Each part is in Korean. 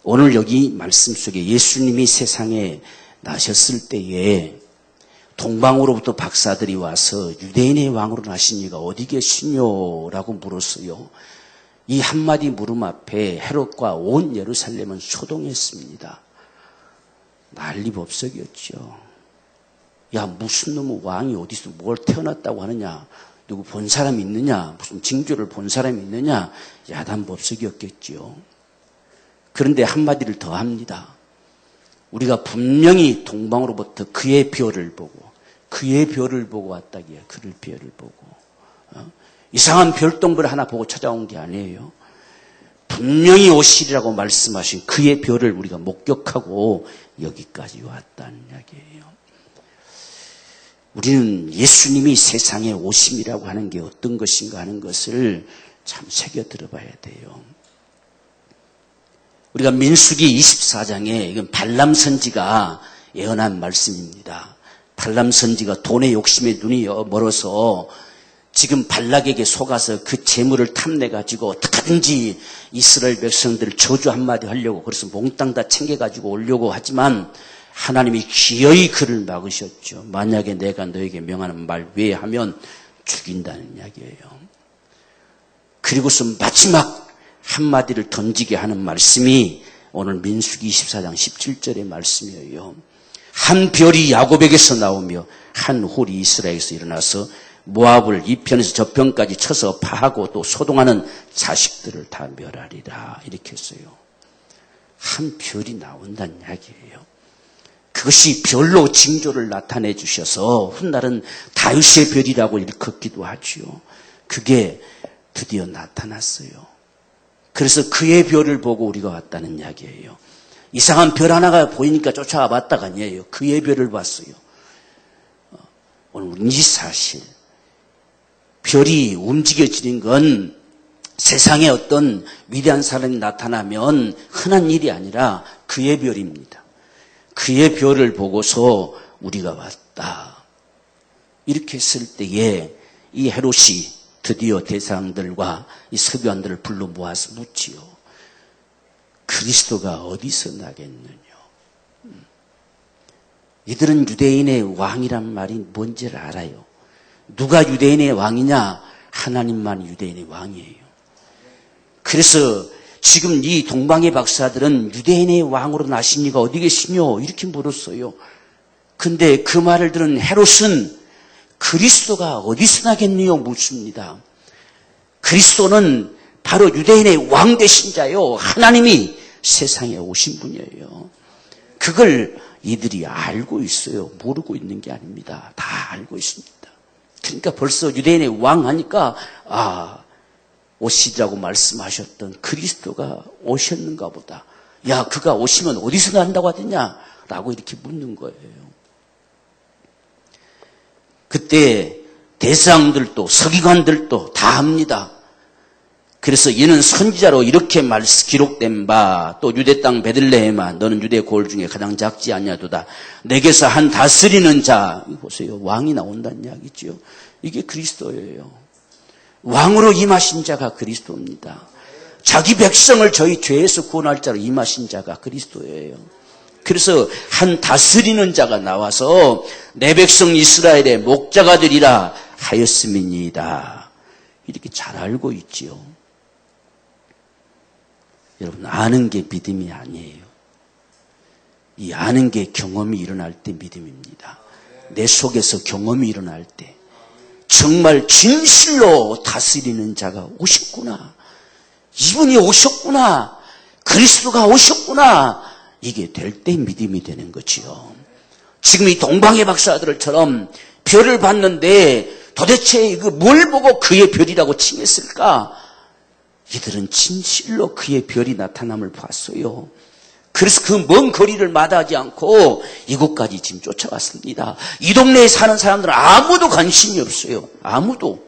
오늘 여기 말씀 속에 예수님이 세상에 나셨을 때에 동방으로부터 박사들이 와서 유대인의 왕으로 나신 이가 어디 계시뇨? 라고 물었어요. 이 한마디 물음 앞에 헤롯과 온 예루살렘은 소동했습니다. 난리법석이었죠. 야, 무슨 놈의 왕이 어디서 뭘 태어났다고 하느냐? 누구 본 사람이 있느냐? 무슨 징조를 본 사람이 있느냐? 야단법석이었겠지요. 그런데 한마디를 더 합니다. 우리가 분명히 동방으로부터 그의 별을 보고 왔다기에 그를 별을 보고 이상한 별똥별 하나 보고 찾아온 게 아니에요. 분명히 오시리라고 말씀하신 그의 별을 우리가 목격하고 여기까지 왔다는 이야기예요. 우리는 예수님이 세상에 오심이라고 하는 게 어떤 것인가 하는 것을 참 새겨 들어봐야 돼요. 우리가 민수기 24장에 이건 발람 선지가 예언한 말씀입니다. 발람 선지가 돈의 욕심에 눈이 멀어서 지금 발락에게 속아서 그 재물을 탐내가지고 어떻게든지 이스라엘 백성들을 저주 한마디 하려고 그래서 몽땅 다 챙겨가지고 오려고 하지만 하나님이 기어이 그를 막으셨죠. 만약에 내가 너에게 명하는 말 외에 하면 죽인다는 이야기예요. 그리고서 마지막 한마디를 던지게 하는 말씀이 오늘 민수기 24장 17절의 말씀이에요. 한 별이 야곱에게서 나오며 한 홀이 이스라엘에서 일어나서 모압을 이 편에서 저 편까지 쳐서 파하고 또 소동하는 자식들을 다 멸하리라 이렇게 했어요. 한 별이 나온다는 이야기예요. 그것이 별로 징조를 나타내 주셔서 훗날은 다윗의 별이라고 일컫기도 하죠. 그게 드디어 나타났어요. 그래서 그의 별을 보고 우리가 왔다는 이야기예요. 이상한 별 하나가 보이니까 쫓아와 봤다가 아니에요. 그의 별을 봤어요. 오늘 이 사실 별이 움직여지는 건 세상에 어떤 위대한 사람이 나타나면 흔한 일이 아니라 그의 별입니다. 그의 별을 보고서 우리가 왔다. 이렇게 했을 때에 이 헤롯이 드디어 대상들과 이 서기관들을 불러 모아서 묻지요. 그리스도가 어디서 나겠느냐. 이들은 유대인의 왕이란 말이 뭔지를 알아요. 누가 유대인의 왕이냐? 하나님만 유대인의 왕이에요. 그래서 지금 이 동방의 박사들은 유대인의 왕으로 나신 이가 어디 계시뇨? 이렇게 물었어요. 근데 그 말을 들은 헤롯은 그리스도가 어디서 나겠느냐 묻습니다. 그리스도는 바로 유대인의 왕 되신 자요. 하나님이 세상에 오신 분이에요. 그걸 이들이 알고 있어요. 모르고 있는 게 아닙니다. 다 알고 있습니다. 그러니까 벌써 유대인의 왕 하니까 오시리라고 말씀하셨던 그리스도가 오셨는가 보다. 야, 그가 오시면 어디서 난다고 하더냐? 라고 이렇게 묻는 거예요. 그때 대상들도 서기관들도 다 합니다. 그래서 이는 선지자로 이렇게 기록된 바, 또 유대 땅 베들레헴아 너는 유대 고을 중에 가장 작지 아니하도다. 내게서 한 다스리는 자, 보세요. 왕이 나온다는 이야기죠. 이게 그리스도예요. 왕으로 임하신 자가 그리스도입니다. 자기 백성을 저희 죄에서 구원할 자로 임하신 자가 그리스도예요. 그래서 한 다스리는 자가 나와서 내 백성 이스라엘의 목자가 되리라 하였음이니이다. 이렇게 잘 알고 있지요. 여러분, 아는 게 믿음이 아니에요. 이 아는 게 경험이 일어날 때 믿음입니다. 내 속에서 경험이 일어날 때 정말 진실로 다스리는 자가 오셨구나. 이분이 오셨구나. 그리스도가 오셨구나. 이게 될 때 믿음이 되는 거지요. 지금 이 동방의 박사들처럼 별을 봤는데 도대체 뭘 보고 그의 별이라고 칭했을까? 이들은 진실로 그의 별이 나타남을 봤어요. 그래서 그 먼 거리를 마다하지 않고 이곳까지 지금 쫓아왔습니다. 이 동네에 사는 사람들은 아무도 관심이 없어요. 아무도.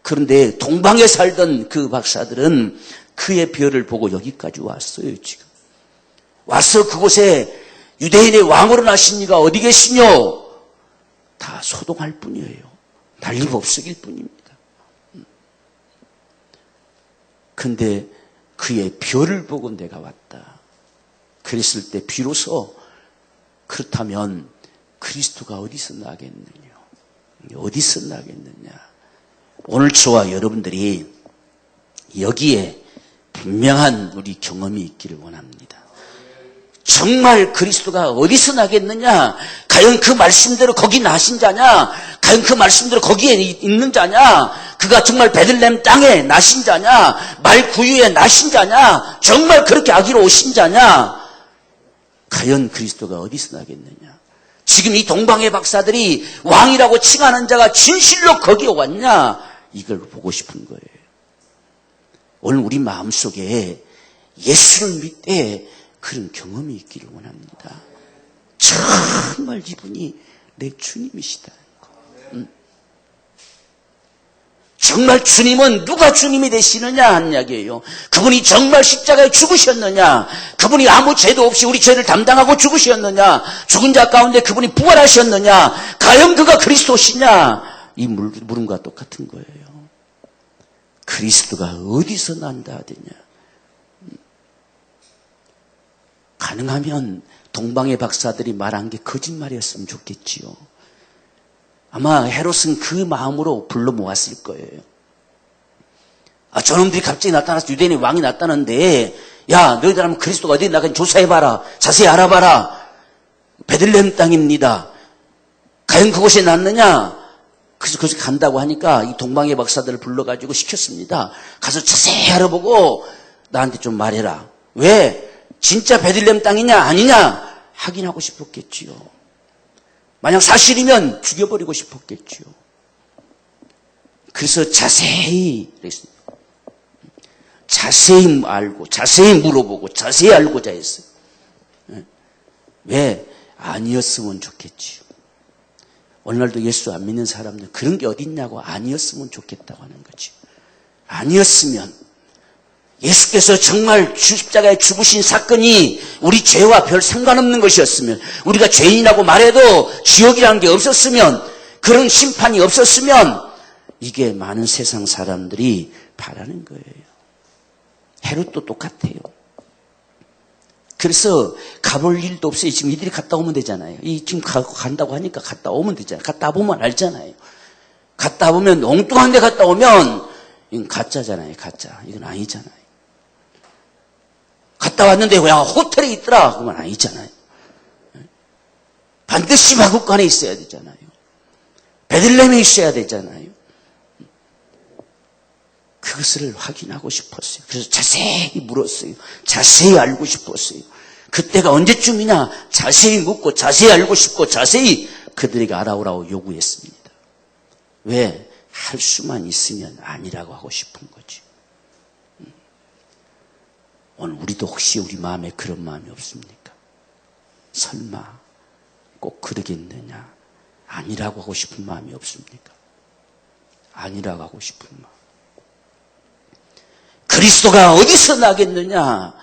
그런데 동방에 살던 그 박사들은 그의 별을 보고 여기까지 왔어요. 지금 와서 그곳에 유대인의 왕으로 나신 이가 어디 계시뇨? 다 소동할 뿐이에요. 난리법석일 뿐입니다. 근데 그의 별을 보고 내가 왔다. 그랬을 때 비로소 그렇다면 그리스도가 어디서 나겠느냐? 어디서 나겠느냐? 오늘 저와 여러분들이 여기에 분명한 우리 경험이 있기를 원합니다. 정말 그리스도가 어디서 나겠느냐? 과연 그 말씀대로 거기 나신 자냐? 과연 그 말씀대로 거기에 있는 자냐? 그가 정말 베들레헴 땅에 나신 자냐? 말 구유에 나신 자냐? 정말 그렇게 아기로 오신 자냐? 과연 그리스도가 어디서 나겠느냐? 지금 이 동방의 박사들이 왕이라고 칭하는 자가 진실로 거기에 왔냐? 이걸 보고 싶은 거예요. 오늘 우리 마음속에 예수를 믿되 그런 경험이 있기를 원합니다. 정말 이분이 내 주님이시다는 거. 정말 주님은 누가 주님이 되시느냐 하는 이야기예요. 그분이 정말 십자가에 죽으셨느냐? 그분이 아무 죄도 없이 우리 죄를 담당하고 죽으셨느냐? 죽은 자 가운데 그분이 부활하셨느냐? 과연 그가 그리스도시냐? 이 물음과 똑같은 거예요. 그리스도가 어디서 난다 하더냐? 가능하면 동방의 박사들이 말한 게 거짓말이었으면 좋겠지요. 아마 헤롯은 그 마음으로 불러 모았을 거예요. 저놈들이 갑자기 나타나서 유대인의 왕이 나타났는데, 야, 너희들 하면 그리스도가 어디 나가 조사해봐라. 자세히 알아봐라. 베들레헴 땅입니다. 과연 그곳에 났느냐? 그래서 그곳에 간다고 하니까 이 동방의 박사들을 불러가지고 시켰습니다. 가서 자세히 알아보고 나한테 좀 말해라. 왜? 진짜 베들레헴 땅이냐 아니냐 확인하고 싶었겠지요. 만약 사실이면 죽여버리고 싶었겠지요. 그래서 자세히 알고 자세히 물어보고 자세히 알고자 했어요. 왜? 아니었으면 좋겠지요. 오늘날도 예수 안 믿는 사람들 그런 게 어딨냐고 아니었으면 좋겠다고 하는 거지. 아니었으면 예수께서 정말 십자가에 죽으신 사건이 우리 죄와 별 상관없는 것이었으면, 우리가 죄인이라고 말해도 지옥이라는 게 없었으면, 그런 심판이 없었으면 이게 많은 세상 사람들이 바라는 거예요. 헤롯도 똑같아요. 그래서 가볼 일도 없어요. 지금 이들이 갔다 오면 되잖아요. 지금 간다고 하니까 갔다 오면 되잖아요. 갔다 보면 알잖아요. 갔다 보면 엉뚱한 데 갔다 오면 이건 가짜잖아요. 가짜. 이건 아니잖아요. 갔다 왔는데 왜 호텔에 있더라? 그건 아니잖아요. 반드시 마국간에 있어야 되잖아요. 베들레헴에 있어야 되잖아요. 그것을 확인하고 싶었어요. 그래서 자세히 물었어요. 자세히 알고 싶었어요. 그때가 언제쯤이냐? 자세히 묻고 자세히 알고 싶고 자세히 그들에게 알아오라고 요구했습니다. 왜? 할 수만 있으면 아니라고 하고 싶은 거지. 오늘 우리도 혹시 우리 마음에 그런 마음이 없습니까? 설마 꼭 그러겠느냐? 아니라고 하고 싶은 마음이 없습니까? 아니라고 하고 싶은 마음. 그리스도가 어디서 나겠느냐?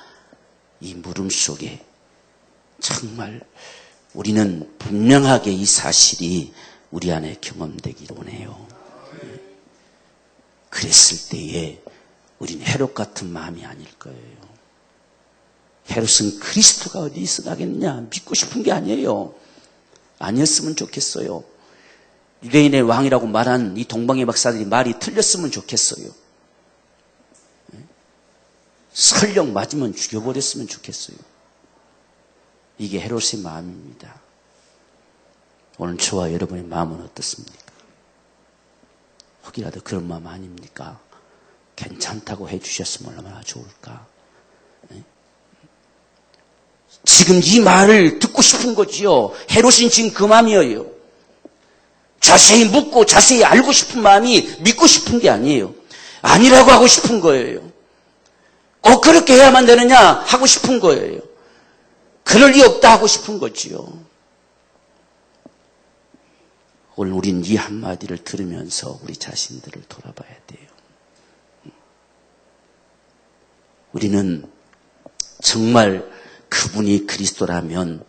이 물음 속에 정말 우리는 분명하게 이 사실이 우리 안에 경험되기를 원해요. 그랬을 때에 우리는 헤롯 같은 마음이 아닐 거예요. 헤롯은 그리스도가 어디서 나겠느냐? 믿고 싶은 게 아니에요. 아니었으면 좋겠어요. 유대인의 왕이라고 말한 이 동방의 박사들이 말이 틀렸으면 좋겠어요. 설령 맞으면 죽여버렸으면 좋겠어요. 이게 헤롯의 마음입니다. 오늘 저와 여러분의 마음은 어떻습니까? 혹이라도 그런 마음 아닙니까? 괜찮다고 해주셨으면 얼마나 좋을까? 지금 이 말을 듣고 싶은 거지요. 헤롯은 지금 그 마음이에요. 자세히 묻고 자세히 알고 싶은 마음이 믿고 싶은 게 아니에요. 아니라고 하고 싶은 거예요. 꼭 그렇게 해야만 되느냐 하고 싶은 거예요. 그럴 리 없다 하고 싶은 거지요. 오늘 우린 이 한마디를 들으면서 우리 자신들을 돌아봐야 돼요. 우리는 정말 그분이 그리스도라면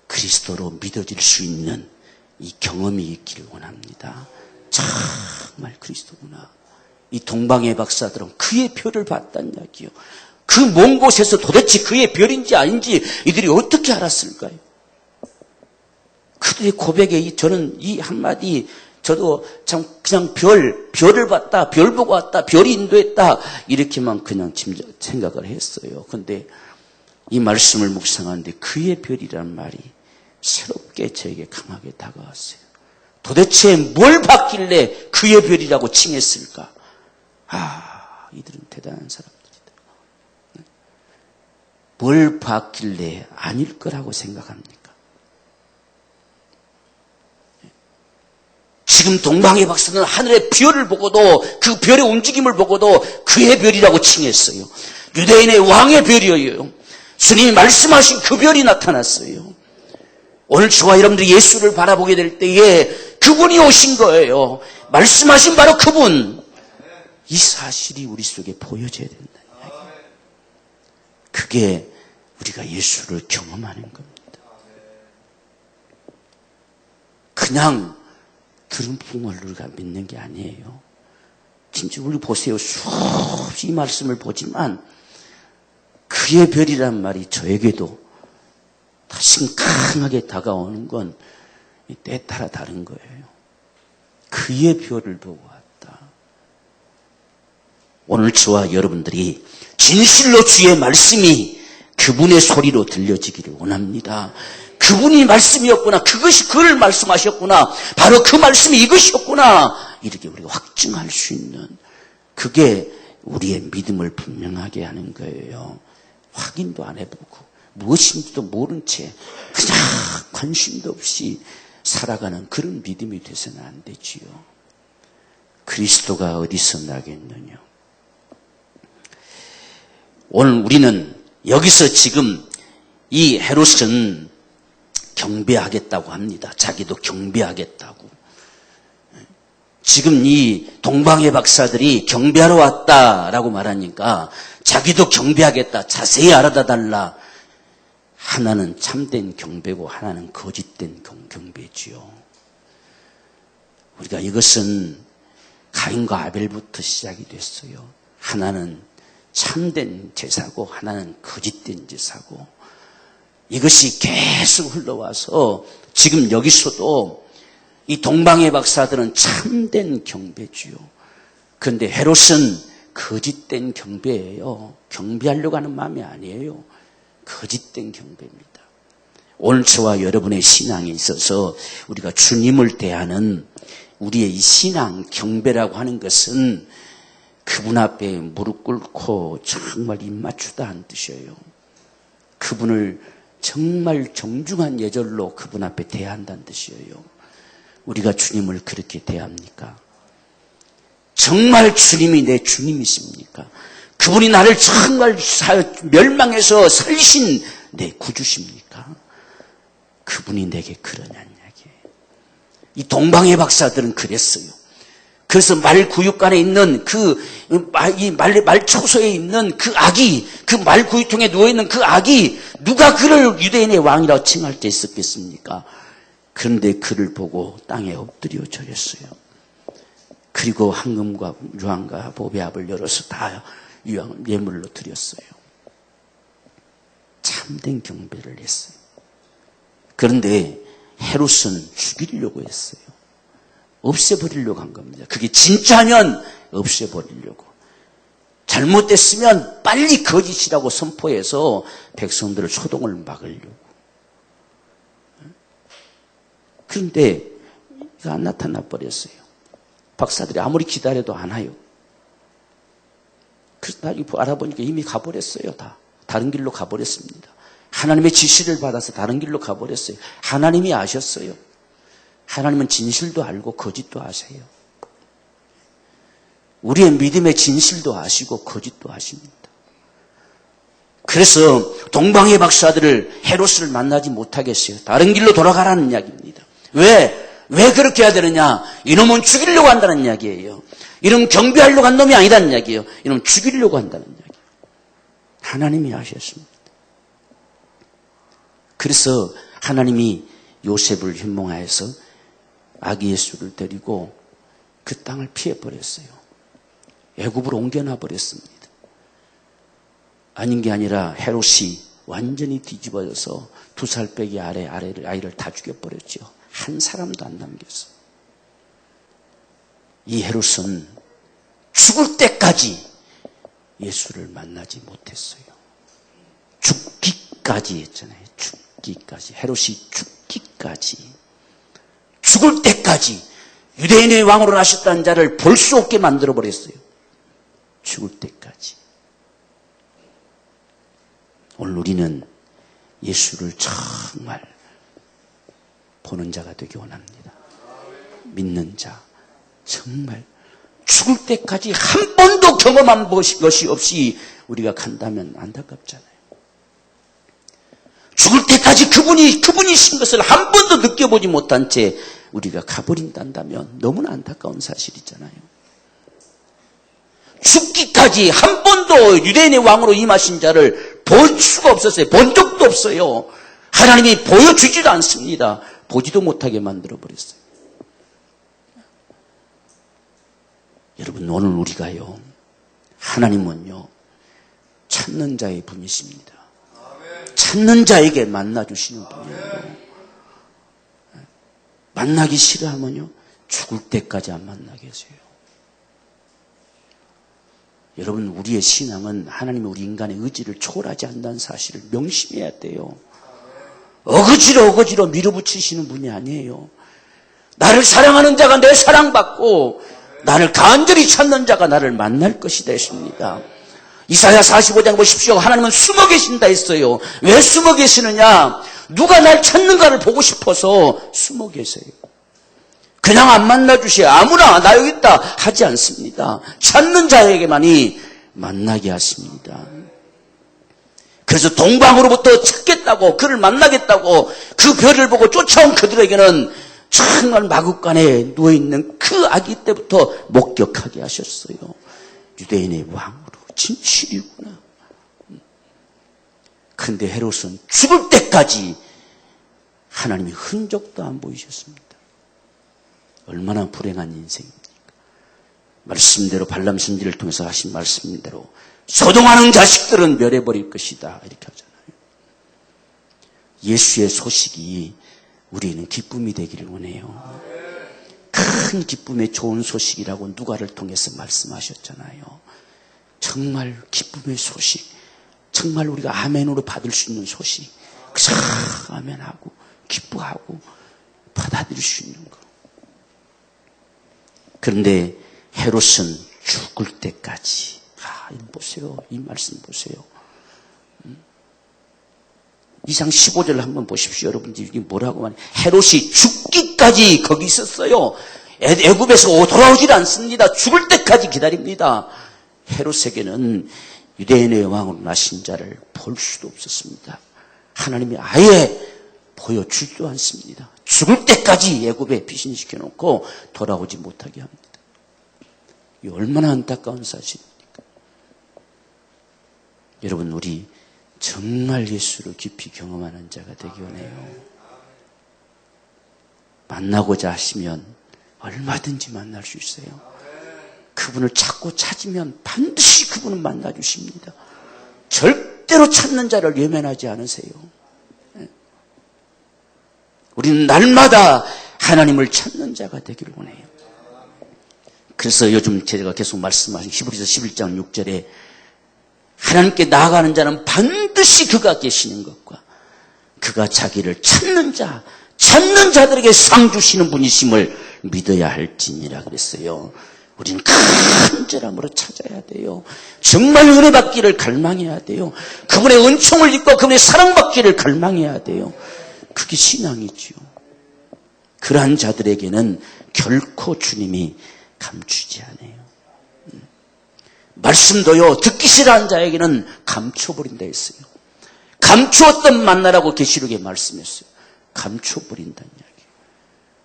그리스도로 믿어질 수 있는 이 경험이 있기를 원합니다. 정말 그리스도구나. 이 동방의 박사들은 그의 표를 봤단 이야기요. 그 먼 곳에서 도대체 그의 별인지 아닌지 이들이 어떻게 알았을까요? 그들의 고백에 저는 이 한마디, 저도 참 그냥 별을 봤다, 별 보고 왔다, 별이 인도했다, 이렇게만 그냥 생각을 했어요. 근데 이 말씀을 묵상하는데 그의 별이라는 말이 새롭게 저에게 강하게 다가왔어요. 도대체 뭘 봤길래 그의 별이라고 칭했을까? 이들은 대단한 사람들이다. 뭘 봤길래 아닐 거라고 생각합니까? 지금 동방의 박사는 하늘의 별을 보고도 그 별의 움직임을 보고도 그의 별이라고 칭했어요. 유대인의 왕의 별이에요. 주님이 말씀하신 그 별이 나타났어요. 오늘 저와 여러분들이 예수를 바라보게 될 때에 그분이 오신 거예요. 말씀하신 바로 그분. 이 사실이 우리 속에 보여져야 된다는 이야기예요. 그게 우리가 예수를 경험하는 겁니다. 그냥 들은 풍을 우리가 믿는 게 아니에요. 진짜 우리 보세요. 수없이 이 말씀을 보지만 그의 별이란 말이 저에게도 다시 강하게 다가오는 건 때에 따라 다른 거예요. 그의 별을 보고 왔다. 오늘 저와 여러분들이 진실로 주의 말씀이 그분의 소리로 들려지기를 원합니다. 그분이 말씀이었구나. 그것이 그를 말씀하셨구나. 바로 그 말씀이 이것이었구나. 이렇게 우리가 확증할 수 있는, 그게 우리의 믿음을 분명하게 하는 거예요. 확인도 안 해보고 무엇인지도 모른 채 그냥 관심도 없이 살아가는 그런 믿음이 돼서는 안 되지요. 그리스도가 어디서 나겠느냐. 오늘 우리는 여기서 지금 이 헤롯은 경배하겠다고 합니다. 자기도 경배하겠다고. 지금 이 동방의 박사들이 경배하러 왔다라고 말하니까 자기도 경배하겠다. 자세히 알아다 달라. 하나는 참된 경배고 하나는 거짓된 경배지요. 우리가 이것은 가인과 아벨부터 시작이 됐어요. 하나는 참된 제사고 하나는 거짓된 제사고, 이것이 계속 흘러와서 지금 여기서도 이 동방의 박사들은 참된 경배지요. 그런데 헤롯은 거짓된 경배예요. 경배하려고 하는 마음이 아니에요. 거짓된 경배입니다. 오늘 저와 여러분의 신앙에 있어서 우리가 주님을 대하는 우리의 이 신앙 경배라고 하는 것은 그분 앞에 무릎 꿇고 정말 입 맞추다 한 뜻이에요. 그분을 정말 정중한 예절로 그분 앞에 대한다는 뜻이에요. 우리가 주님을 그렇게 대합니까? 정말 주님이 내 주님이십니까? 그분이 나를 정말 멸망해서 살리신 내 구주십니까? 그분이 내게 그러냐는 이야기예요. 이 동방의 박사들은 그랬어요. 그래서 말 구육간에 있는 말 초소에 있는 그 아기, 그 말 구유통에 누워있는 그 아기, 누가 그를 유대인의 왕이라고 칭할 때 있었겠습니까? 그런데 그를 보고 땅에 엎드려 절했어요. 그리고 황금과 유황과 보배합을 열어서 다 예물로 드렸어요. 참된 경배를 했어요. 그런데 헤롯은 죽이려고 했어요. 없애버리려고 한 겁니다. 그게 진짜면 없애버리려고. 잘못됐으면 빨리 거짓이라고 선포해서 백성들을 소동을 막으려고. 그런데 이거 안 나타나 버렸어요. 박사들이 아무리 기다려도 안 와요. 그래서 나중에 알아보니까 이미 가버렸어요. 다른 길로 가버렸습니다. 하나님의 지시를 받아서 다른 길로 가버렸어요. 하나님이 아셨어요. 하나님은 진실도 알고 거짓도 아세요. 우리의 믿음의 진실도 아시고 거짓도 아십니다. 그래서 동방의 박사들을 헤롯을 만나지 못하게 했어요. 다른 길로 돌아가라는 이야기입니다. 왜 그렇게 해야 되느냐? 이놈은 죽이려고 한다는 이야기예요. 이놈은 경배하려고 한 놈이 아니라는 이야기예요. 이놈은 죽이려고 한다는 이야기예요. 하나님이 아셨습니다. 그래서 하나님이 요셉을 현몽하여서 아기 예수를 데리고 그 땅을 피해버렸어요. 애굽으로 옮겨놔 버렸습니다. 아닌 게 아니라 헤롯이 완전히 뒤집어져서 2살 빼기 아이를 다 죽여버렸죠. 한 사람도 안 남겼어. 이 헤롯은 죽을 때까지 예수를 만나지 못했어요. 죽기까지 했잖아요. 죽기까지. 헤롯이 죽기까지. 죽을 때까지 유대인의 왕으로 나셨다는 자를 볼 수 없게 만들어버렸어요. 죽을 때까지. 오늘 우리는 예수를 정말 보는 자가 되기 원합니다. 믿는 자. 정말 죽을 때까지 한 번도 경험한 것이 없이 우리가 간다면 안타깝잖아요. 죽을 때까지 그분이신 것을 한 번도 느껴보지 못한 채 우리가 가버린다면 너무나 안타까운 사실이잖아요. 죽기까지 한 번도 유대인의 왕으로 임하신 자를 볼 수가 없었어요. 본 적도 없어요. 하나님이 보여주지도 않습니다. 보지도 못하게 만들어버렸어요. 여러분, 오늘 우리가요, 하나님은요, 찾는 자의 분이십니다. 찾는 자에게 만나주시는 분이에요. 만나기 싫어하면요, 죽을 때까지 안 만나게 해줘요. 여러분, 우리의 신앙은 하나님이 우리 인간의 의지를 초월하지 않는다는 사실을 명심해야 돼요. 어거지로 밀어붙이시는 분이 아니에요. 나를 사랑하는 자가 내 사랑받고 나를 간절히 찾는 자가 나를 만날 것이다 했습니다. 이사야 45장 보십시오. 하나님은 숨어 계신다 했어요. 왜 숨어 계시느냐? 누가 날 찾는가를 보고 싶어서 숨어 계세요. 그냥 안 만나주셔요. 아무나 나 여기 있다 하지 않습니다. 찾는 자에게만이 만나게 하십니다. 그래서 동방으로부터 찾겠다고, 그를 만나겠다고 그 별을 보고 쫓아온 그들에게는 정말 마구간에 누워있는 그 아기 때부터 목격하게 하셨어요. 유대인의 왕으로. 진실이구나. 그런데 헤롯은 죽을 때까지 하나님의 흔적도 안 보이셨습니다. 얼마나 불행한 인생입니까? 말씀대로 발람 선지를 통해서 하신 말씀대로 소동하는 자식들은 멸해버릴 것이다 이렇게 하잖아요. 예수의 소식이 우리는 기쁨이 되기를 원해요. 큰 기쁨의 좋은 소식이라고 누가를 통해서 말씀하셨잖아요. 정말 기쁨의 소식, 정말 우리가 아멘으로 받을 수 있는 소식, 그저 아멘하고 기뻐하고 받아들일 수 있는 거. 그런데 헤롯은 죽을 때까지, 보세요. 이 말씀 보세요. 2장 15절을 한번 보십시오. 여러분들이 이게 뭐라고 말해요? 헤롯이 죽기까지 거기 있었어요. 애굽에서 돌아오질 않습니다. 죽을 때까지 기다립니다. 헤롯에게는 유대인의 왕으로 나신 자를 볼 수도 없었습니다. 하나님이 아예 보여주지도 않습니다. 죽을 때까지 애굽에 피신시켜놓고 돌아오지 못하게 합니다. 이 얼마나 안타까운 사실입니까? 여러분, 우리 정말 예수를 깊이 경험하는 자가 되기 원해요. 만나고자 하시면 얼마든지 만날 수 있어요. 그분을 찾고 찾으면 반드시 그분은 만나주십니다. 절대로 찾는 자를 외면하지 않으세요. 우리는 날마다 하나님을 찾는 자가 되기를 원해요. 그래서 요즘 제가 계속 말씀하신 히브리서 11장 6절에 하나님께 나아가는 자는 반드시 그가 계시는 것과 그가 자기를 찾는 자들에게 상 주시는 분이심을 믿어야 할지니라 그랬어요. 우리는 간절함으로 찾아야 돼요. 정말 은혜 받기를 갈망해야 돼요. 그분의 은총을 입고 그분의 사랑받기를 갈망해야 돼요. 그게 신앙이지요. 그러한 자들에게는 결코 주님이 감추지 않아요. 말씀도요, 듣기 싫어하는 자에게는 감춰버린다 했어요. 감추었던 만나라고 계시록에 말씀했어요. 감춰버린다는 이야기예요.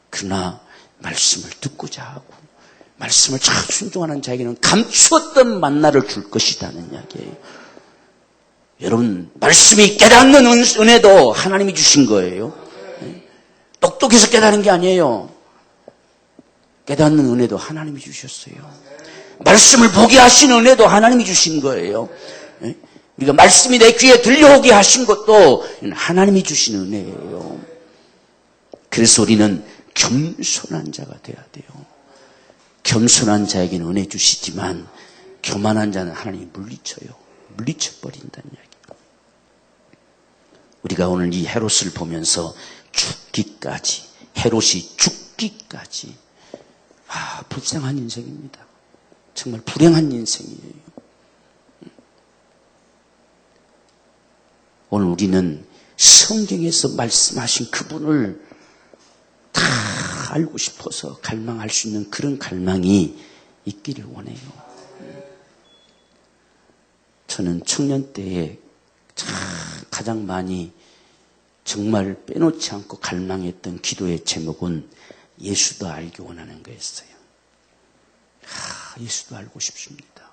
그러나 말씀을 듣고자 하고 말씀을 잘 순종하는 자에게는 감추었던 만나를 줄 것이라는 이야기예요. 여러분, 말씀이 깨닫는 은혜도 하나님이 주신 거예요. 똑똑해서 깨닫는 게 아니에요. 깨닫는 은혜도 하나님이 주셨어요. 말씀을 보게 하시는 은혜도 하나님이 주신 거예요. 우리가 말씀이 내 귀에 들려오게 하신 것도 하나님이 주신 은혜예요. 그래서 우리는 겸손한 자가 돼야 돼요. 겸손한 자에게는 은혜 주시지만 교만한 자는 하나님이 물리쳐요. 물리쳐버린다는 이야기예요. 우리가 오늘 이 헤롯을 보면서 죽기까지, 헤롯이 죽기까지, 불쌍한 인생입니다. 정말 불행한 인생이에요. 오늘 우리는 성경에서 말씀하신 그분을 다 알고 싶어서 갈망할 수 있는 그런 갈망이 있기를 원해요. 저는 청년 때에 가장 많이 정말 빼놓지 않고 갈망했던 기도의 제목은 예수도 알기 원하는 거였어요. 예수도 알고 싶습니다.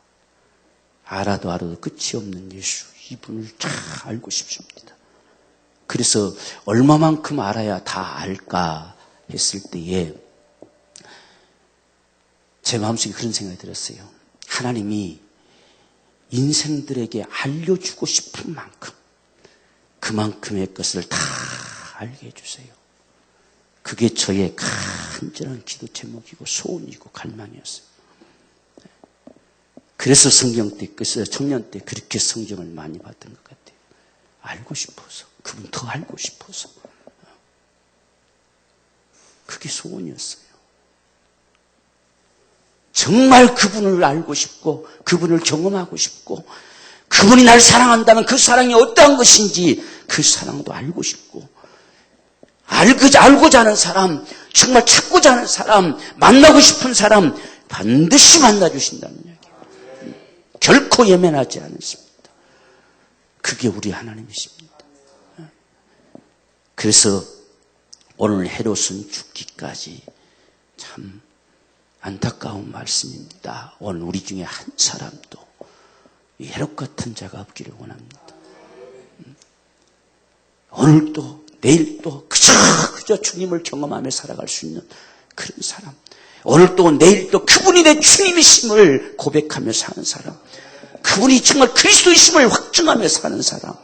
알아도 끝이 없는 예수, 이분을 다 알고 싶습니다. 그래서 얼마만큼 알아야 다 알까 했을 때에 제 마음속에 그런 생각이 들었어요. 하나님이 인생들에게 알려주고 싶은 만큼 그만큼의 것을 다 알게 해주세요. 그게 저의 간절한 기도 제목이고 소원이고 갈망이었어요. 그래서 성경 때, 그래서 청년 때 그렇게 성경을 많이 봤던 것 같아요. 알고 싶어서, 그분 더 알고 싶어서. 그게 소원이었어요. 정말 그분을 알고 싶고, 그분을 경험하고 싶고, 그분이 날 사랑한다면 그 사랑이 어떠한 것인지 그 사랑도 알고 싶고, 알고자 하는 사람, 정말 찾고자 하는 사람, 만나고 싶은 사람 반드시 만나주신다는 이야기예요. 결코 예면하지 않으십니다. 그게 우리 하나님이십니다. 그래서 오늘 헤롯은 죽기까지 참 안타까운 말씀입니다. 오늘 우리 중에 한 사람도 이 헤롯 같은 자가 없기를 원합니다. 오늘도 내일도 그저 주님을 경험하며 살아갈 수 있는 그런 사람, 오늘도 내일도 그분이 내 주님이심을 고백하며 사는 사람, 그분이 정말 그리스도이심을 확증하며 사는 사람,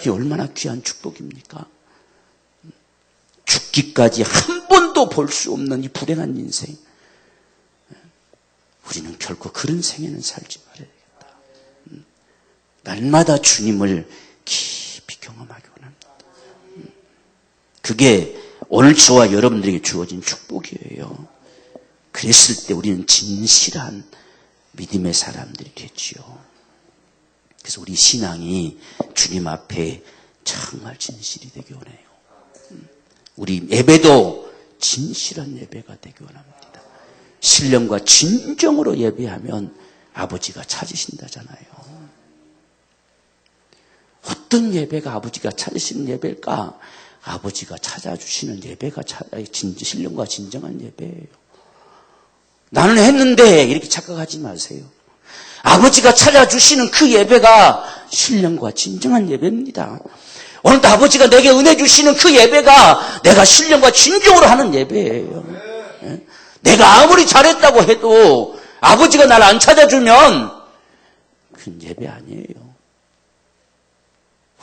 이게 얼마나 귀한 축복입니까? 죽기까지 한 번도 볼 수 없는 이 불행한 인생, 우리는 결코 그런 생애는 살지 말아야겠다. 날마다 주님을 깊이 경험하기 원합니다. 그게 오늘 저와 여러분들에게 주어진 축복이에요. 그랬을 때 우리는 진실한 믿음의 사람들이 되지요. 그래서 우리 신앙이 주님 앞에 정말 진실이 되기 원해요. 우리 예배도 진실한 예배가 되기 원합니다. 신령과 진정으로 예배하면 아버지가 찾으신다잖아요. 어떤 예배가 아버지가 찾으시는 예배일까? 아버지가 찾아주시는 예배가 신령과 진정한 예배예요. 나는 했는데 이렇게 착각하지 마세요. 아버지가 찾아주시는 그 예배가 신령과 진정한 예배입니다. 오늘도 아버지가 내게 은혜 주시는 그 예배가 내가 신령과 진정으로 하는 예배예요. 내가 아무리 잘했다고 해도 아버지가 나를 안 찾아주면 그건 예배 아니에요.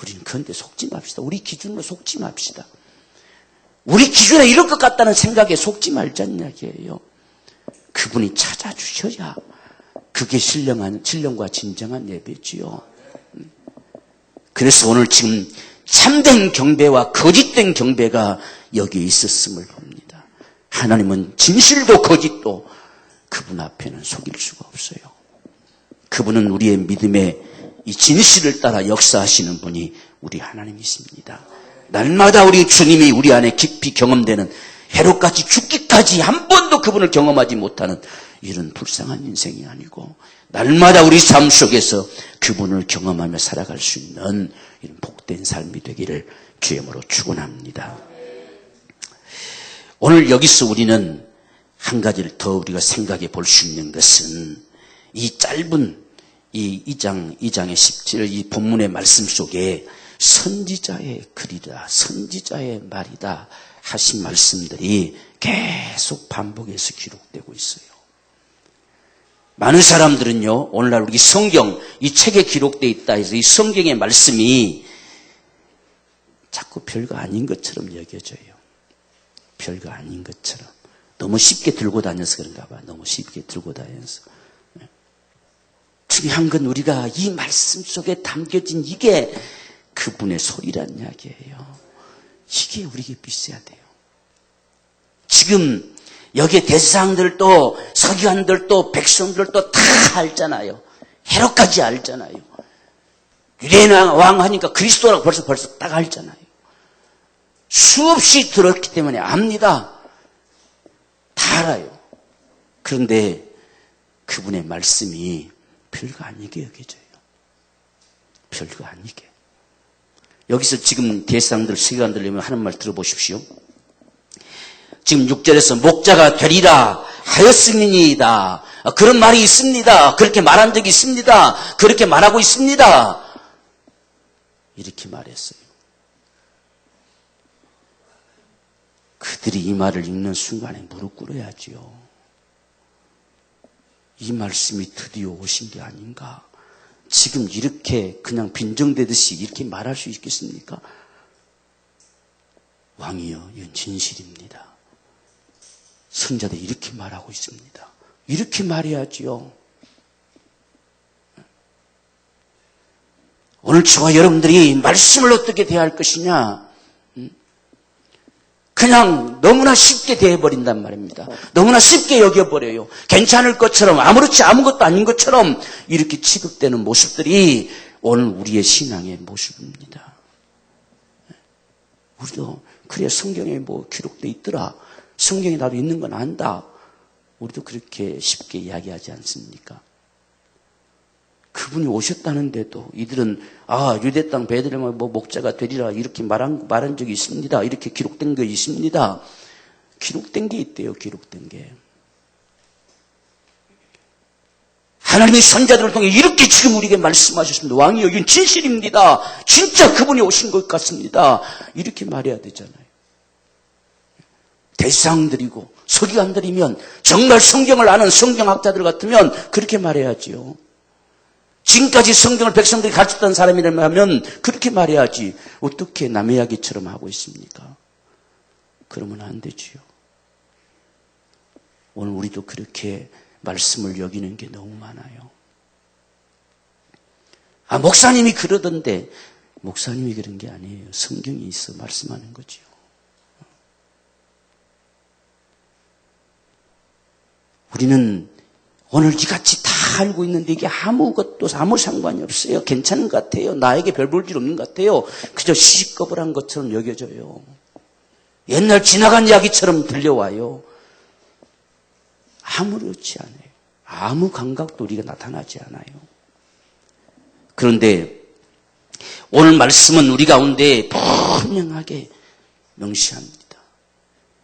우리는 그런데 속지 맙시다. 우리 기준으로 속지 맙시다. 우리 기준에 이럴 것 같다는 생각에 속지 말자는 이야기예요. 그분이 찾아주셔야 그게 신령과 진정한 예배지요. 그래서 오늘 지금 참된 경배와 거짓된 경배가 여기에 있었음을 봅니다. 하나님은 진실도 거짓도 그분 앞에는 속일 수가 없어요. 그분은 우리의 믿음의 이 진실을 따라 역사하시는 분이 우리 하나님이십니다. 날마다 우리 주님이 우리 안에 깊이 경험되는 헤롯같이 죽기까지 한 번도 그분을 경험하지 못하는 이런 불쌍한 인생이 아니고 날마다 우리 삶 속에서 그분을 경험하며 살아갈 수 있는 이런 복된 삶이 되기를 주님으로 축원합니다. 오늘 여기서 우리는 한 가지를 더 우리가 생각해 볼 수 있는 것은 이 짧은 이 2장의 17절 이 본문의 말씀 속에 선지자의 글이다, 선지자의 말이다 하신 그 말씀들이 계속 반복해서 기록되고 있어요. 많은 사람들은요, 오늘날 우리 성경, 이 책에 기록되어 있다 해서 이 성경의 말씀이 자꾸 별거 아닌 것처럼 여겨져요. 별거 아닌 것처럼. 너무 쉽게 들고 다녀서 그런가 봐. 너무 쉽게 들고 다녀서. 중요한 건 우리가 이 말씀 속에 담겨진 이게 그분의 소리란 이야기예요. 이게 우리에게 비춰야 돼요. 지금 여기에 대사장들도 서기관들도 백성들도 다 알잖아요. 헤롯까지 알잖아요. 유대인 왕 하니까 그리스도라고 벌써 딱 알잖아요. 수없이 들었기 때문에 압니다. 다 알아요. 그런데 그분의 말씀이 별거 아니게 여겨져요. 별거 아니게. 여기서 지금 대사장들, 서기관들 하는 말 들어보십시오. 지금 6절에서 목자가 되리라 하였음이니이다. 그런 말이 있습니다. 그렇게 말한 적이 있습니다. 그렇게 말하고 있습니다. 이렇게 말했어요. 그들이 이 말을 읽는 순간에 무릎 꿇어야지요. 이 말씀이 드디어 오신 게 아닌가. 지금 이렇게 그냥 빈정대듯이 이렇게 말할 수 있겠습니까? 왕이여, 이건 진실입니다. 선자들이 이렇게 말하고 있습니다. 이렇게 말해야지요. 오늘 저와 여러분들이 말씀을 어떻게 대할 것이냐? 그냥 너무나 쉽게 대해버린단 말입니다. 너무나 쉽게 여겨버려요. 괜찮을 것처럼 아무렇지 아무것도 아닌 것처럼 이렇게 취급되는 모습들이 오늘 우리의 신앙의 모습입니다. 우리도 그래 성경에 뭐 기록되어 있더라. 성경에 나도 있는 건 안다. 우리도 그렇게 쉽게 이야기하지 않습니까? 그분이 오셨다는데도 이들은 유대 땅 베들레헴 목자가 되리라 이렇게 말한 적이 있습니다. 이렇게 기록된 게 있습니다. 기록된 게 있대요. 기록된 게. 하나님의 선자들을 통해 이렇게 지금 우리에게 말씀하셨습니다. 왕이여, 이건 진실입니다. 진짜 그분이 오신 것 같습니다. 이렇게 말해야 되잖아요. 대사장들이고 서기관들이면 정말 성경을 아는 성경학자들 같으면 그렇게 말해야지요. 지금까지 성경을 백성들이 가르쳤던 사람이라면 그렇게 말해야지. 어떻게 남의 이야기처럼 하고 있습니까? 그러면 안 되지요. 오늘 우리도 그렇게 말씀을 여기는 게 너무 많아요. 목사님이 그러던데, 목사님이 그런 게 아니에요. 성경이 있어 말씀하는 거지요. 우리는 오늘 이같이 다 알고 있는데 이게 아무것도 아무 상관이 없어요. 괜찮은 것 같아요. 나에게 별 볼 일 없는 것 같아요. 그저 시시꺼벌한 것처럼 여겨져요. 옛날 지나간 이야기처럼 들려와요. 아무렇지 않아요. 아무 감각도 우리가 나타나지 않아요. 그런데 오늘 말씀은 우리 가운데 분명하게 명시합니다.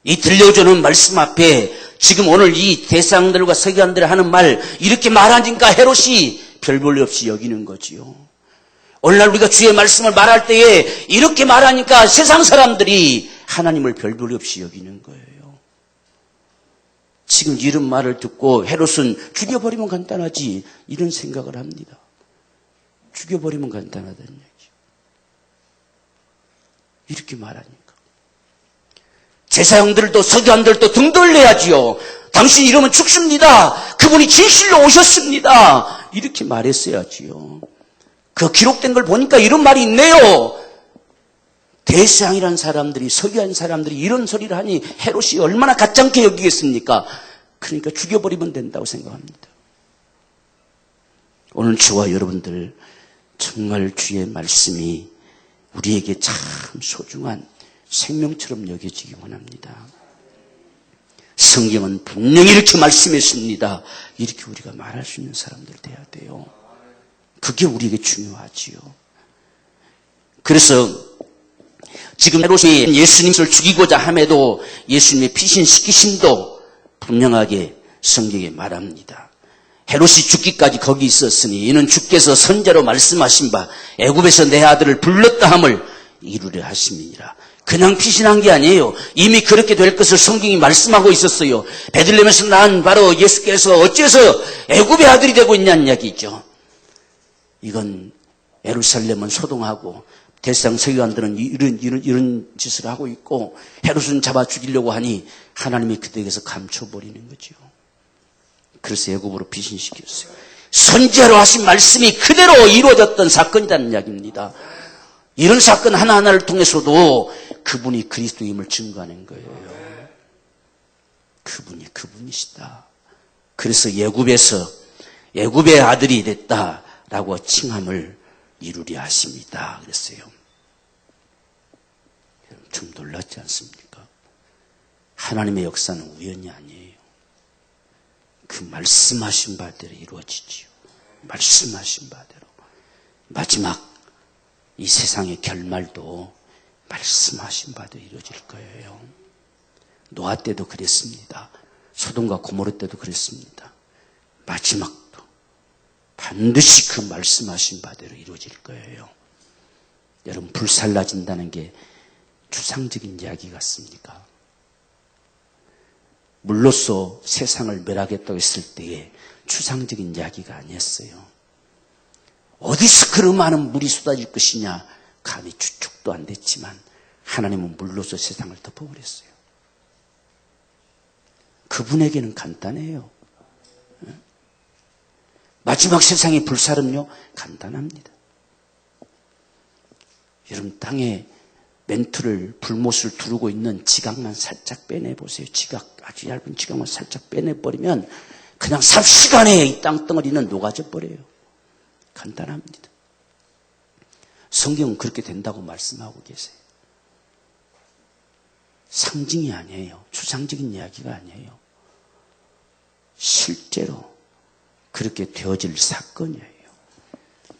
이 들려주는 말씀 앞에 지금 오늘 이 대사장들과 서기관들이 하는 말 이렇게 말하니까 헤롯이 별 볼 일 없이 여기는 거지요. 오늘날 우리가 주의 말씀을 말할 때에 이렇게 말하니까 세상 사람들이 하나님을 별 볼 일 없이 여기는 거예요. 지금 이런 말을 듣고 헤롯은 죽여버리면 간단하지 이런 생각을 합니다. 죽여버리면 간단하다는 얘기죠. 이렇게 말하니까. 제사장들도 서기관들도 등 돌려야지요. 당신 이러면 죽습니다. 그분이 진실로 오셨습니다. 이렇게 말했어야지요. 그 기록된 걸 보니까 이런 말이 있네요. 대사장이라는 사람들이, 서기관 사람들이 이런 소리를 하니 헤롯이 얼마나 가짜게 여기겠습니까? 그러니까 죽여버리면 된다고 생각합니다. 오늘 저와 여러분들 정말 주의 말씀이 우리에게 참 소중한 생명처럼 여겨지기 원합니다. 성경은 분명히 이렇게 말씀했습니다. 이렇게 우리가 말할 수 있는 사람들 돼야 돼요. 그게 우리에게 중요하지요. 그래서 지금 헤롯이 예수님을 죽이고자 함에도 예수님의 피신시키심도 분명하게 성경에 말합니다. 헤롯이 죽기까지 거기 있었으니 이는 주께서 선자로 말씀하신 바 애굽에서 내 아들을 불렀다 함을 이루려 하심이니라. 그냥 피신한 게 아니에요. 이미 그렇게 될 것을 성경이 말씀하고 있었어요. 베들레헴에서 난 바로 예수께서 어째서 애굽의 아들이 되고 있냐는 이야기죠. 이건 예루살렘은 소동하고 대상 서기관들은 이런 짓을 하고 있고 헤롯은 잡아 죽이려고 하니 하나님이 그들에게서 감춰버리는 거죠. 그래서 애굽으로 피신시켰어요. 선지자로 하신 말씀이 그대로 이루어졌던 사건이라는 이야기입니다. 이런 사건 하나하나를 통해서도 그분이 그리스도임을 증거하는 거예요. 그분이 그분이시다. 그래서 애굽의 아들이 됐다라고 칭함을 이루려 하십니다. 그랬어요. 좀 놀랐지 않습니까? 하나님의 역사는 우연이 아니에요. 그 말씀하신 바대로 이루어지지요. 말씀하신 바대로. 마지막 이 세상의 결말도 말씀하신 바대로 이루어질 거예요. 노아 때도 그랬습니다. 소돔과 고모르 때도 그랬습니다. 마지막도 반드시 그 말씀하신 바대로 이루어질 거예요. 여러분, 불살라진다는 게 추상적인 이야기 같습니까? 물로써 세상을 멸하겠다고 했을 때에 추상적인 이야기가 아니었어요. 어디서 그런 많은 물이 쏟아질 것이냐 감히 추측도 안 됐지만 하나님은 물로써 세상을 덮어버렸어요. 그분에게는 간단해요. 마지막 세상의 불살은요 간단합니다. 여러분, 땅에 멘트를 불못을 두르고 있는 지각만 살짝 빼내보세요. 아주 얇은 지각만 살짝 빼내버리면 그냥 삽시간에 이 땅덩어리는 녹아져 버려요. 간단합니다. 성경은 그렇게 된다고 말씀하고 계세요. 상징이 아니에요. 추상적인 이야기가 아니에요. 실제로 그렇게 되어질 사건이에요.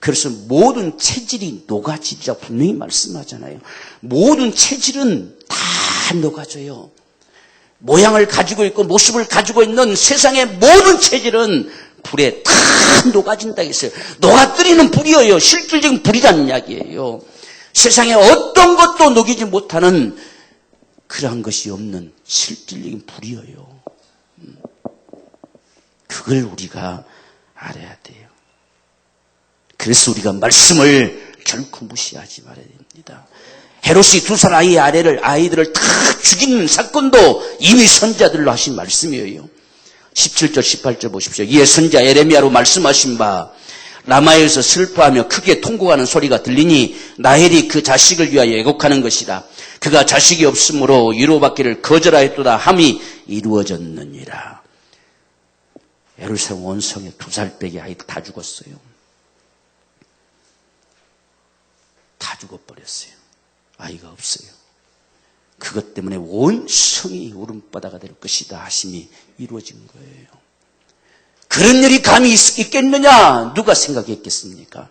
그래서 모든 체질이 녹아지리라 분명히 말씀하잖아요. 모든 체질은 다 녹아져요. 모양을 가지고 있고 모습을 가지고 있는 세상의 모든 체질은 불에 다 녹아진다 했어요. 녹아뜨리는 불이에요. 실질적인 불이라는 이야기예요. 세상에 어떤 것도 녹이지 못하는 그러한 것이 없는 실질적인 불이에요. 그걸 우리가 알아야 돼요. 그래서 우리가 말씀을 결코 무시하지 말아야 됩니다. 헤롯이 두 살 아이들을 다 죽이는 사건도 이미 선지자들로 하신 말씀이에요. 17절 18절 보십시오. 이에 선지자 예레미야로 말씀하신 바 라마에서 슬퍼하며 크게 통곡하는 소리가 들리니 라헬이 그 자식을 위하여 애곡하는 것이라. 그가 자식이 없으므로 위로받기를 거절하였도다 함이 이루어졌느니라. 예루살렘 원성에 2살 빼기 아이들 다 죽었어요. 다 죽어버렸어요. 아이가 없어요. 그것 때문에 온 성이 울음바다가 될 것이다 하심이 이루어진 거예요. 그런 일이 감히 있겠느냐? 누가 생각했겠습니까?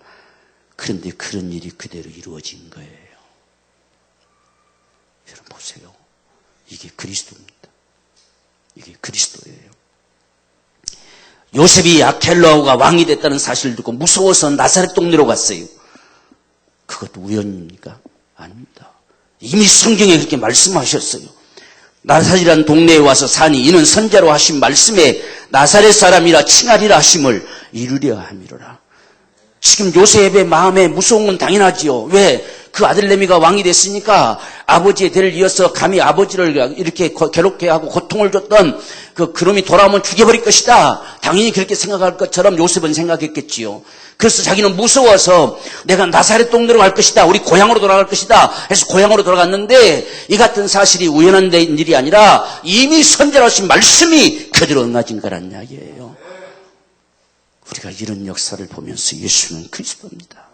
그런데 그런 일이 그대로 이루어진 거예요. 여러분 보세요. 이게 그리스도입니다. 이게 그리스도예요. 요셉이 아켈라오가 왕이 됐다는 사실을 듣고 무서워서 나사렛 동네로 갔어요. 그것도 우연입니까? 아닙니다. 이미 성경에 그렇게 말씀하셨어요. 나사렛이라는 동네에 와서 사니 이는 선지자로 하신 말씀에 나사렛 사람이라 칭하리라 하심을 이루려 함이로라. 지금 요셉의 마음에 무서운 건 당연하지요. 왜? 그 아들내미가 왕이 됐으니까 아버지의 대를 이어서 감히 아버지를 이렇게 괴롭게 하고 고통을 줬던 그놈이 돌아오면 죽여버릴 것이다. 당연히 그렇게 생각할 것처럼 요셉은 생각했겠지요. 그래서 자기는 무서워서 내가 나사렛 동네로 갈 것이다. 우리 고향으로 돌아갈 것이다. 해서 고향으로 돌아갔는데 이 같은 사실이 우연한 일이 아니라 이미 선지자하신 말씀이 그대로 응하진 거란 이야기예요. 우리가 이런 역사를 보면서 예수는 그리스도입니다.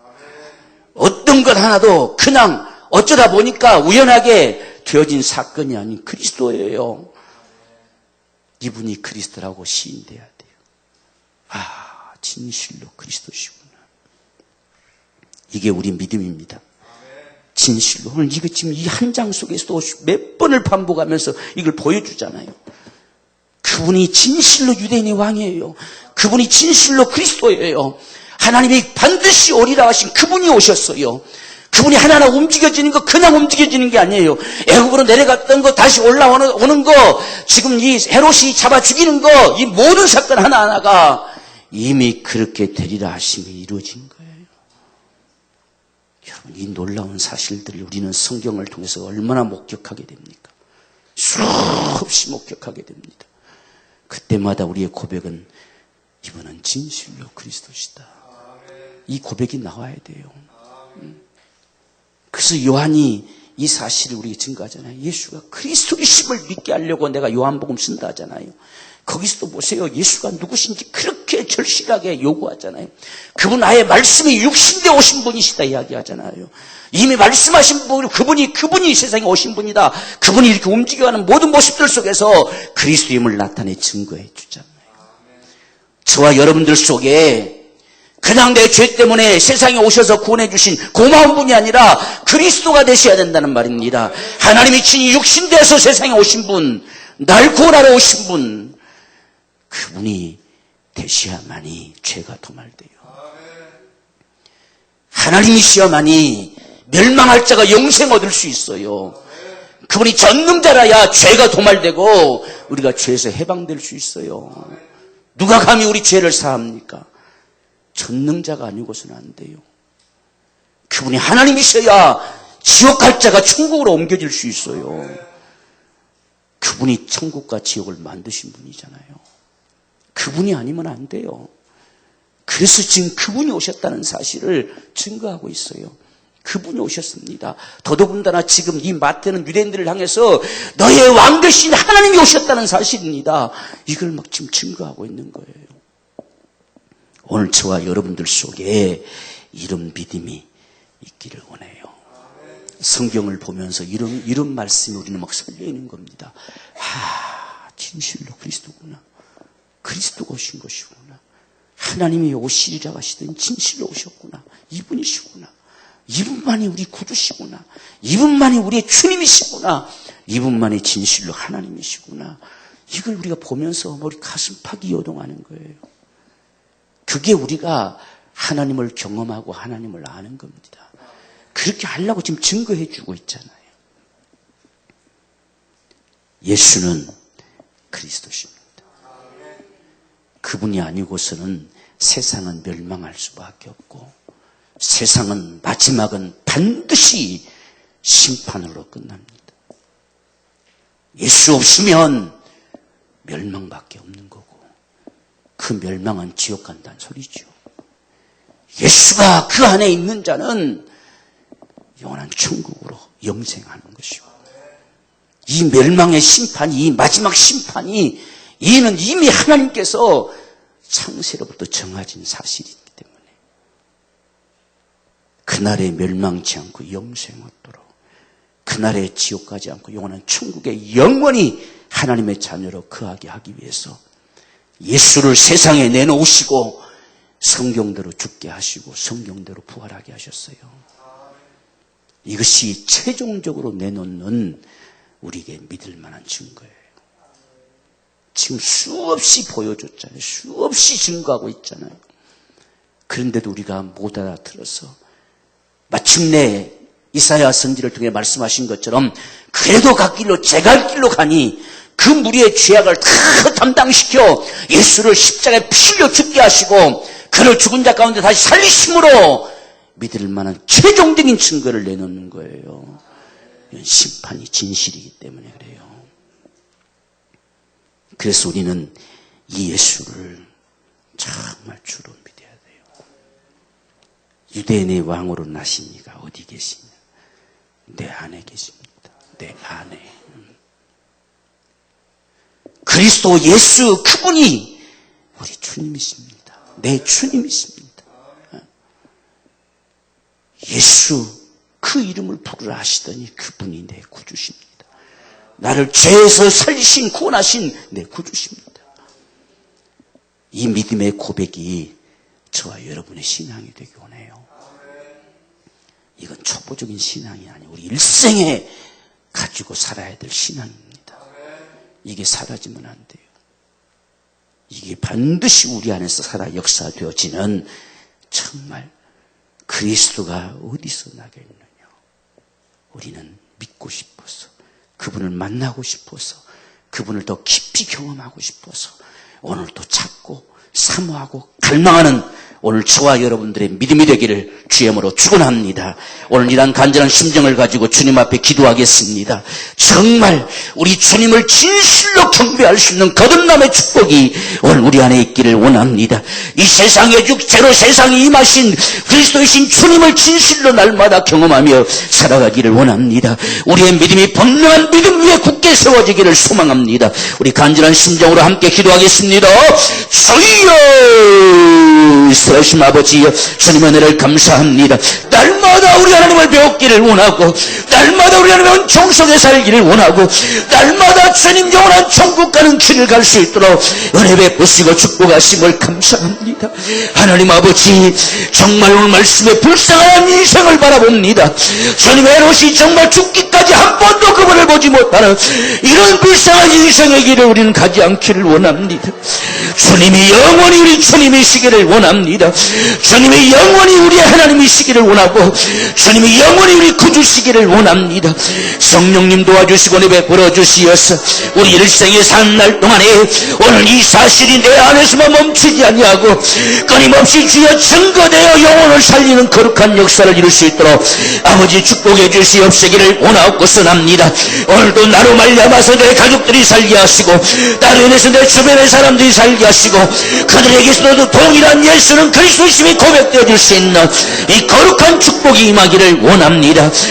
어떤 것 하나도 그냥 어쩌다 보니까 우연하게 되어진 사건이 아닌 그리스도예요. 이분이 그리스도라고 시인돼야 돼요. 아, 진실로 그리스도시구나. 이게 우리 믿음입니다. 진실로. 오늘 이거 지금 이 한 장 속에서도 몇 번을 반복하면서 이걸 보여주잖아요. 그분이 진실로 유대인의 왕이에요. 그분이 진실로 그리스도예요. 하나님이 반드시 오리라 하신 그분이 오셨어요. 그분이 하나하나 움직여지는 거 그냥 움직여지는 게 아니에요. 애굽으로 내려갔던 거 다시 올라오는 거 지금 이 헤롯이 잡아 죽이는 거 이 모든 사건 하나하나가 이미 그렇게 되리라 하심이 이루어진 거예요. 여러분 이 놀라운 사실들을 우리는 성경을 통해서 얼마나 목격하게 됩니까? 수없이 목격하게 됩니다. 그때마다 우리의 고백은 이분은 진실로 그리스도시다. 이 고백이 나와야 돼요. 그래서 요한이 이 사실을 우리에게 증거하잖아요. 예수가 그리스도이심을 믿게 하려고 내가 요한복음 쓴다 하잖아요. 거기서도 보세요. 예수가 누구신지 그렇게 절실하게 요구하잖아요. 그분 아예 말씀이 육신되어 오신 분이시다 이야기하잖아요. 이미 말씀하신 분, 그분이 세상에 오신 분이다. 그분이 이렇게 움직여가는 모든 모습들 속에서 그리스도임을 나타내 증거해 주잖아요. 저와 여러분들 속에 그냥 내 죄 때문에 세상에 오셔서 구원해 주신 고마운 분이 아니라 그리스도가 되셔야 된다는 말입니다. 하나님이 친히 육신되어서 세상에 오신 분, 날 구원하러 오신 분, 그분이 되셔야만이 죄가 도말돼요. 하나님이시야만이 멸망할 자가 영생 얻을 수 있어요. 그분이 전능자라야 죄가 도말되고 우리가 죄에서 해방될 수 있어요. 누가 감히 우리 죄를 사합니까? 전능자가 아니고서는 안 돼요. 그분이 하나님이셔야 지옥 갈 자가 천국으로 옮겨질 수 있어요. 그분이 천국과 지옥을 만드신 분이잖아요. 그분이 아니면 안 돼요. 그래서 지금 그분이 오셨다는 사실을 증거하고 있어요. 그분이 오셨습니다. 더더군다나 지금 이 마태는 유대인들을 향해서 너의 왕 되신 하나님이 오셨다는 사실입니다. 이걸 막 지금 증거하고 있는 거예요. 오늘 저와 여러분들 속에 이런 믿음이 있기를 원해요. 성경을 보면서 이런 말씀이 우리는 막 설레이는 겁니다. 진실로 그리스도구나. 그리스도가 오신 것이구나. 하나님이 오시리라 하시더니 진실로 오셨구나. 이분이시구나. 이분만이 우리 구주시구나. 이분만이 우리의 주님이시구나. 이분만이 진실로 하나님이시구나. 이걸 우리가 보면서 우리 가슴팍이 요동하는 거예요. 그게 우리가 하나님을 경험하고 하나님을 아는 겁니다. 그렇게 하려고 지금 증거해 주고 있잖아요. 예수는 그리스도십니다. 그분이 아니고서는 세상은 멸망할 수밖에 없고 세상은 마지막은 반드시 심판으로 끝납니다. 예수 없으면 멸망밖에 없는 거고 그 멸망은 지옥 간다는 소리죠. 예수가 그 안에 있는 자는 영원한 천국으로 영생하는 것이고 이 멸망의 심판이 이 마지막 심판이 이는 이미 하나님께서 창세로부터 정해진 사실이기 때문에 그날에 멸망치 않고 영생 얻도록 그날에 지옥 가지 않고 영원한 천국에 영원히 하나님의 자녀로 거하게 하기 위해서 예수를 세상에 내놓으시고 성경대로 죽게 하시고 성경대로 부활하게 하셨어요. 이것이 최종적으로 내놓는 우리에게 믿을 만한 증거예요. 지금 수없이 보여줬잖아요. 수없이 증거하고 있잖아요. 그런데도 우리가 못 알아들어서 마침내 이사야 선지를 통해 말씀하신 것처럼 그래도 갈 길로 제 갈 길로 가니 그 무리의 죄악을 다 담당시켜 예수를 십자가에 피 흘려 죽게 하시고 그를 죽은 자 가운데 다시 살리심으로 믿을 만한 최종적인 증거를 내놓는 거예요. 이건 심판이 진실이기 때문에 그래요. 그래서 우리는 이 예수를 정말 주로 믿어야 돼요. 유대인의 왕으로 나신 이가 어디 계시냐? 내 안에 계십니다. 내 안에. 그리스도 예수 그분이 우리 주님이십니다. 내 주님이십니다. 예수 그 이름을 부르라 하시더니 그분이 내 구주십니다. 나를 죄에서 살리신 구원하신 내 구주십니다. 이 믿음의 고백이 저와 여러분의 신앙이 되기 원해요. 이건 초보적인 신앙이 아니에요. 우리 일생에 가지고 살아야 될 신앙입니다. 이게 사라지면 안 돼요. 이게 반드시 우리 안에서 살아 역사되어지는 정말 그리스도가 어디서 나겠느냐. 우리는 믿고 싶어서, 그분을 만나고 싶어서, 그분을 더 깊이 경험하고 싶어서 오늘도 찾고 사모하고 갈망하는 오늘 저와 여러분들의 믿음이 되기를 주님으로 축원합니다. 오늘 이런 간절한 심정을 가지고 주님 앞에 기도하겠습니다. 정말 우리 주님을 진실로 경배할 수 있는 거듭남의 축복이 오늘 우리 안에 있기를 원합니다. 이 세상의 육체로 세상에 임하신 그리스도이신 주님을 진실로 날마다 경험하며 살아가기를 원합니다. 우리의 믿음이 분명한 믿음 위에 굳게 세워지기를 소망합니다. 우리 간절한 심정으로 함께 기도하겠습니다. 주여, 하신 아버지여, 주님의 은혜를 감사합니다. 날마다 우리 하나님을 배웠기를 원하고, 날마다 우리 하나님은 정성에 살기를 원하고, 날마다 주님 영원한 천국 가는 길을 갈 수 있도록 은혜 베푸시고 축복하심을 감사합니다. 하나님 아버지, 정말 오늘 말씀에 불쌍한 인생을 바라봅니다. 주님의 에롯이 정말 죽기까지 한 번도 그분을 보지 못하는 이런 불쌍한 인생의 길을 우리는 가지 않기를 원합니다. 주님이 영원히 우리 주님이시기를 원합니다. 주님이 영원히 우리의 하나님이시기를 원하고, 주님이 영원히 우리 구주시기를 원합니다. 성령님 도와주시고 베풀어 주시어서 우리 일생의 산 날 동안에 오늘 이 사실이 내 안에서만 멈추지 아니하고 끊임없이 주여 증거되어 영혼을 살리는 거룩한 역사를 이룰 수 있도록 아버지 축복해 주시옵시기를 원하옵고서납니다. 오늘도 나로 말미암아서 내 가족들이 살게 하시고, 나로 인해서 내 주변의 사람들이 살게 하시고, 그들에게서도 동일한 예수는 그리스도심이 고백되어 줄 수 있는 이 거룩한 축복이 임하기를 원합니다.